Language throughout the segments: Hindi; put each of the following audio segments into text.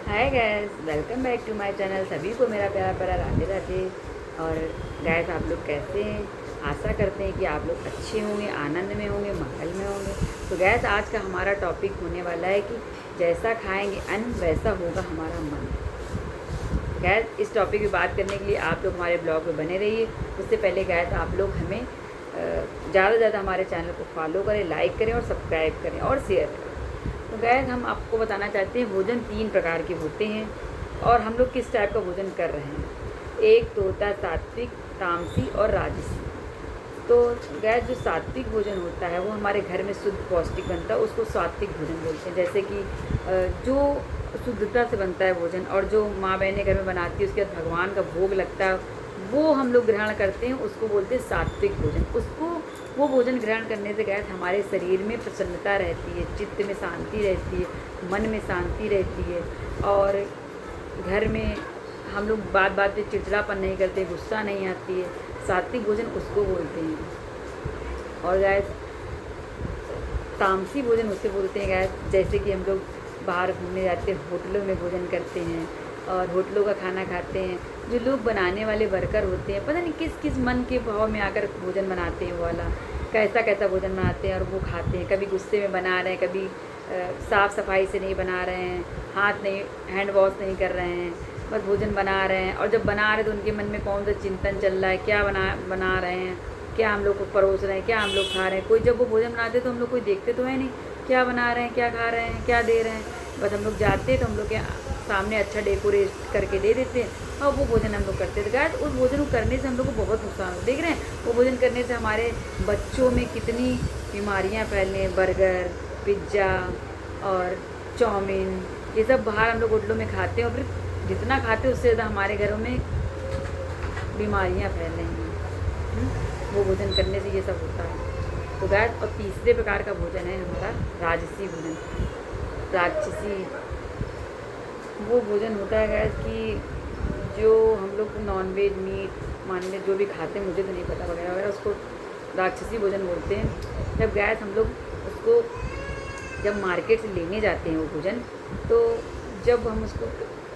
Hi guys, welcome back to my channel. सभी को मेरा प्यारा प्यारा राधे राधे। और गैस, आप लोग कैसे हैं? आशा करते हैं कि आप लोग अच्छे होंगे, आनंद में होंगे, मंगल में होंगे। तो गैस, आज का हमारा टॉपिक होने वाला है कि जैसा खाएंगे अन्न वैसा होगा हमारा मन। गैस, इस टॉपिक की बात करने के लिए आप लोग हमारे ब्लॉग में बने रहिए। उससे पहले गैस, आप लोग हमें ज़्यादा से ज़्यादा हमारे चैनल को फॉलो करें, लाइक करें और सब्सक्राइब करें और शेयर करें। तो गैस, हम आपको बताना चाहते हैं भोजन 3 प्रकार के होते हैं और हम लोग किस टाइप का भोजन कर रहे हैं। एक तो होता है सात्विक, तामसी और राजसी। तो गैस, जो सात्विक भोजन होता है वो हमारे घर में शुद्ध पौष्टिक बनता है, उसको सात्विक भोजन बोलते हैं। जैसे कि जो शुद्धता से बनता है भोजन और जो माँ बहनें घर में बनाती है, उसके बाद भगवान का भोग लगता है, वो हम लोग ग्रहण करते हैं, उसको बोलते हैं सात्विक भोजन। उसको वो भोजन ग्रहण करने से गैस हमारे शरीर में प्रसन्नता रहती है, चित्त में शांति रहती है, मन में शांति रहती है और घर में हम लोग बात बात पे चिड़चिड़ापन नहीं करते, गुस्सा नहीं आती है। सात्विक भोजन उसको बोलते हैं। और गैस, तामसी भोजन उसे बोलते हैं गैस, जैसे कि हम लोग बाहर घूमने जाते हैं, होटलों में भोजन करते हैं और होटलों का खाना खाते हैं। जो लोग बनाने वाले वर्कर होते हैं, पता नहीं किस किस मन के भाव में आकर भोजन बनाते हैं, वो वाला कैसा कैसा भोजन बनाते हैं और वो खाते हैं। कभी गुस्से में बना रहे हैं, कभी साफ़ सफाई से नहीं बना रहे हैं, हाथ नहीं, हैंड वॉश नहीं कर रहे हैं, बस भोजन बना रहे हैं। और जब बना रहे तो उनके मन में कौन सा चिंतन चल रहा है, क्या बना रहे हैं, क्या हम लोग को परोस रहे हैं, क्या हम लोग खा रहे हैं। कोई जब वो भोजन बनाते तो हम लोग कोई देखते तो है नहीं, क्या बना रहे हैं, क्या खा रहे हैं, क्या दे रहे हैं। बस हम लोग जाते हैं तो हम लोग के सामने अच्छा डेकोरेट करके दे देते हैं और वो भोजन हम लोग करते थे। गाइस, उस भोजन को करने से हम लोग को बहुत नुकसान हो, देख रहे हैं वो भोजन करने से हमारे बच्चों में कितनी बीमारियां फैलने हैं। बर्गर, पिज्ज़ा और चाउमीन, ये सब बाहर हम लोग होटलों में खाते हैं और फिर जितना खाते हैं उससे ज़्यादा हमारे घरों में बीमारियाँ फैल रही हैं। वो भोजन करने से ये सब होता है। तो गैस, और तीसरे प्रकार का भोजन है हमारा राजसी भोजन। राजसी वो भोजन होता है गैस कि जो हम लोग नॉनवेज, मीट, मान जो भी खाते हैं, मुझे तो नहीं पता वगैरह वगैरह, उसको राक्षसी भोजन बोलते हैं। जब गैस हम लोग उसको जब मार्केट से लेने जाते हैं वो भोजन, तो जब हम उसको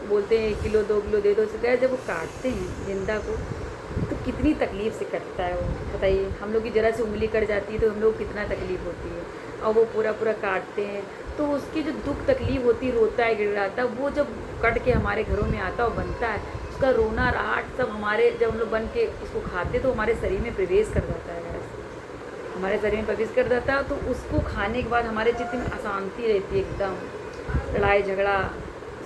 बोलते हैं 1 किलो 2 किलो दे दो, तो गैस जब वो काटते हैं जिंदा को, तो कितनी तकलीफ़ से कटता है वो, बताइए। हम लोग की ज़रा सी उंगली कट जाती है तो हम लोग को कितना तकलीफ़ होती है, और वो पूरा पूरा काटते हैं तो उसकी जो दुख तकलीफ़ होती है, रोता है, गिड़गिड़ाता है, वो जब कट के हमारे घरों में आता और बनता है, उसका रोना राहट सब हमारे, जब हम लोग बन के उसको खाते तो हमारे शरीर में प्रवेश कर जाता है गैस, हमारे शरीर में प्रवेश कर जाता है। तो उसको खाने के बाद हमारे चित्त में अशांति रहती है, एकदम लड़ाई झगड़ा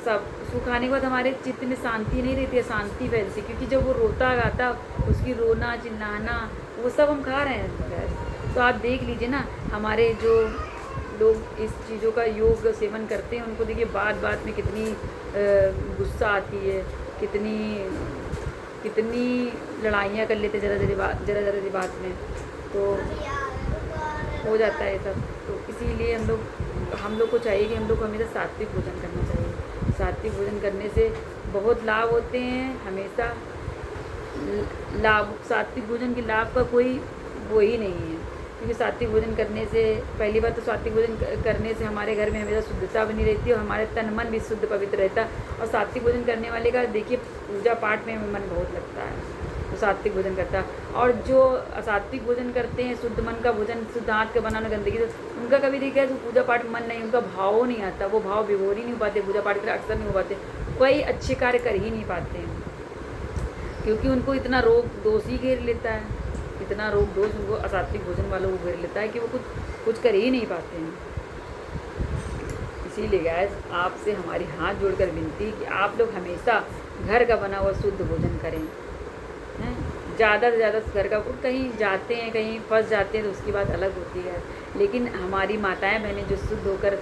सब। उसको खाने के बाद हमारे चित्त में शांति नहीं रहती है, शांति फैलती, क्योंकि जब वो रोता गाता, उसकी रोना चिल्लाना, वो सब हम खा रहे हैं। तो आप देख लीजिए ना, हमारे जो लोग इस चीज़ों का योग सेवन करते हैं, उनको देखिए बात बात में कितनी गुस्सा आती है, कितनी कितनी लड़ाइयाँ कर लेते ज़रा ज़रा सी बात में, तो हो जाता है सब। तो इसीलिए हम लोग को चाहिए कि हम लोग को हमेशा सात्विक भोजन करना चाहिए। सात्विक भोजन करने से बहुत लाभ होते हैं हमेशा। लाभ, सात्विक भोजन के लाभ का कोई वो ही नहीं है, क्योंकि सात्विक भोजन करने से, पहली बात तो सात्विक भोजन करने से हमारे घर में हमेशा शुद्धता बनी रहती है और हमारे तन मन भी शुद्ध पवित्र रहता है। और सात्विक भोजन करने वाले का देखिए पूजा पाठ में मन बहुत लगता है, तो सात्विक भोजन करता है। और जो असात्विक भोजन करते हैं, शुद्ध मन का भोजन, शुद्ध हाथ का बनाना, गंदगी से, उनका कभी देखा तो पूजा पाठ मन नहीं, उनका भाव नहीं आता, वो भाव विभोर ही नहीं हो पाते, पूजा पाठ के अक्सर नहीं हो पाते, कोई अच्छे कार्य कर ही नहीं पाते हैं, क्योंकि उनको इतना रोग दोष ही घेर लेता है, इतना रोग दोष उनको असात्विक भोजन वालों को घेर लेता है कि वो कुछ कर ही नहीं पाते हैं। इसीलिए गैस, आपसे हमारी हाथ जोड़कर विनती कि आप लोग हमेशा घर का बना हुआ शुद्ध भोजन करें। हैं, ज़्यादा से ज़्यादा घर का, कहीं जाते हैं, कहीं फंस जाते हैं तो उसकी बात अलग होती है, लेकिन हमारी माताएं बहनें जो शुद्ध होकर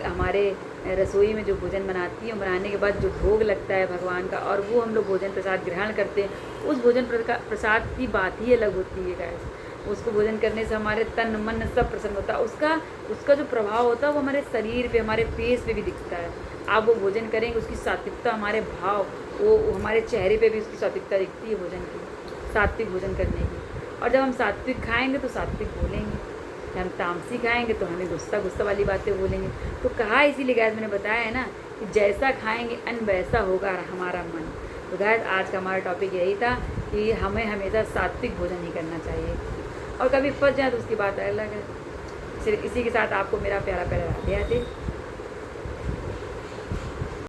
हमारे रसोई में जो भोजन बनाती हैं, बनाने के बाद जो भोग लगता है भगवान का, और वो हम लोग भोजन प्रसाद ग्रहण करते हैं, उस भोजन प्रसाद की बात ही अलग होती है गैस। उसको भोजन करने से हमारे तन मन सब प्रसन्न होता है, उसका जो प्रभाव होता है वो हमारे शरीर पे, हमारे फेस पे भी दिखता है। आप वो भोजन करेंगे, उसकी सात्विकता, हमारे भाव, वो हमारे चेहरे पे भी उसकी सात्विकता दिखती है भोजन की, सात्विक भोजन करने की। और जब हम सात्विक खाएंगे तो सात्विक बोलेंगे, जब हम तामसी खाएंगे तो हमें गुस्सा गुस्सा वाली बातें बोलेंगे। तो कहा इसीलिए गैस मैंने बताया है ना कि जैसा खाएंगे अन्न वैसा होगा हमारा मन। तो गाइस आज का हमारा टॉपिक यही था कि हमें हमेशा सात्विक भोजन ही करना चाहिए, और कभी फंस जाए तो उसकी बात अलग है। सिर्फ इसी के साथ आपको मेरा प्यारा प्यारा राधे राधे।